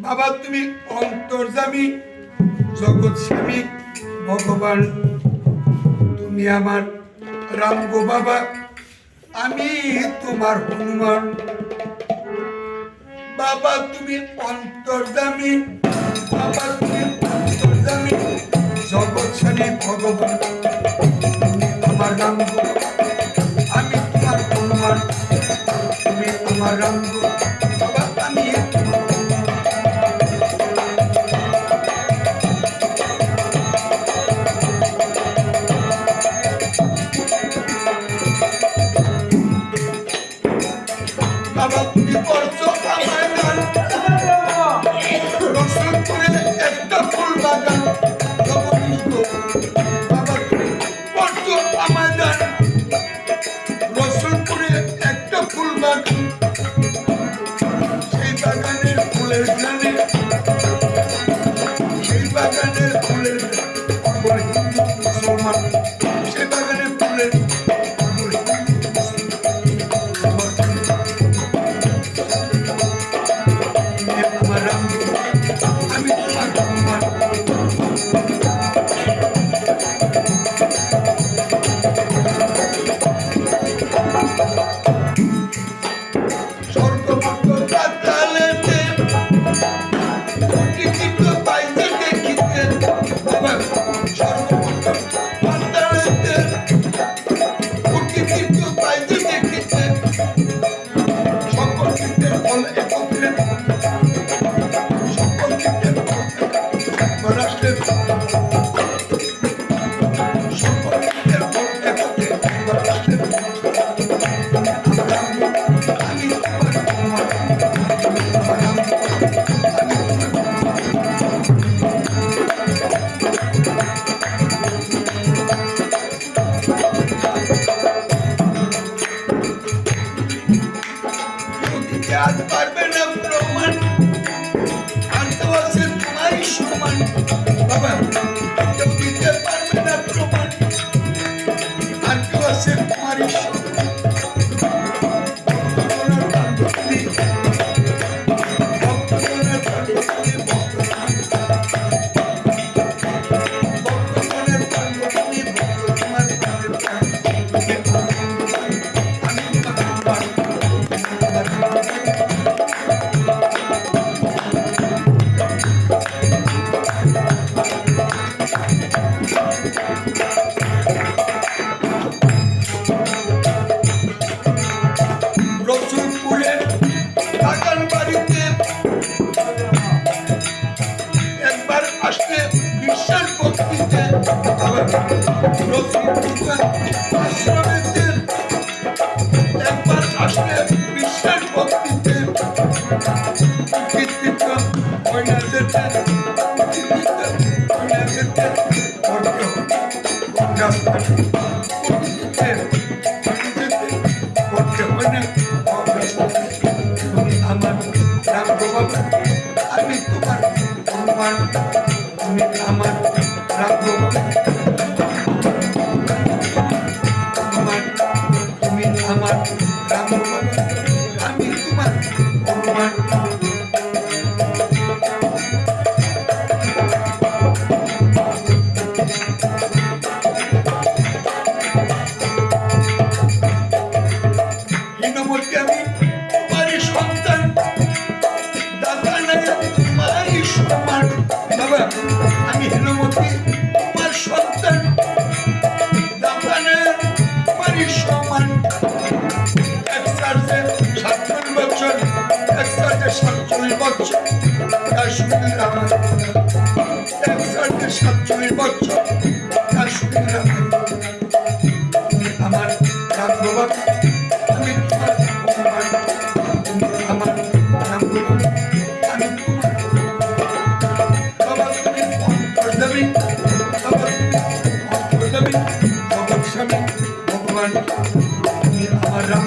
বাবা তুমি অন্তর্যামী জগৎ স্বামী ভগবান, তুমি আমার রাম গো বাবা, আমি তোমার হনুমান। বাবা তুমি অন্তর্যামী, বাবা তুমি অন্তর্যামী জগৎ স্বামী ভগবান, তুমি আমার রাম গো, আমি তোমার হনুমান। তুমি আমার রাম গো বাবা, আমি তোমার বাবা, তুমি করছো আমার গান, রসুলপুরে একটা ফুল বাগান। বাবা তুমি করছো আমার গান, রসুলপুরে একটা ফুল বাগান। সেই বাগানের ফুলের গানে, সেই বাগানের ফুলের হিন্দু মুসলমান, সেই বাগানের ফুলের আজ পারবে না প্রমাণ, আনতে আছে তোমারই সমান। বাবা কেউ দিতে পারবে না প্রমাণ, আনতে আছে তোমারই সমান। একবার আসলে বিশ্বাস ভক্তিতে আমার রাম বাবা, আমি তোমার হনুমান, তুমি আমার রাম বাবা, তুমি আমার রাম বাবা, আমি তোমার হনুমান। হীনমতি আমি তোমারই সন্তান, দাদা নাই তোমারই সমান। বাবা আমি হীনমতি তোমার সন্তান, দাদা নাই তোমারই সমান। এক সার্জে 47 বছর, এক সার্জে 47 বছর, কাশ্মীর আমার। এক সার্জে 47 বছর, কাশ্মীর আমার। আমার রাম বাবা, আমি তোমার হনুমান, তুমি আমার রাম বাবা, আমি তোমার বাবা। তুমি অন্তর্যামী, বাবা তুমি অন্তর্যামী জগৎ স্বামী ভগবান, তুমি আমার রাম।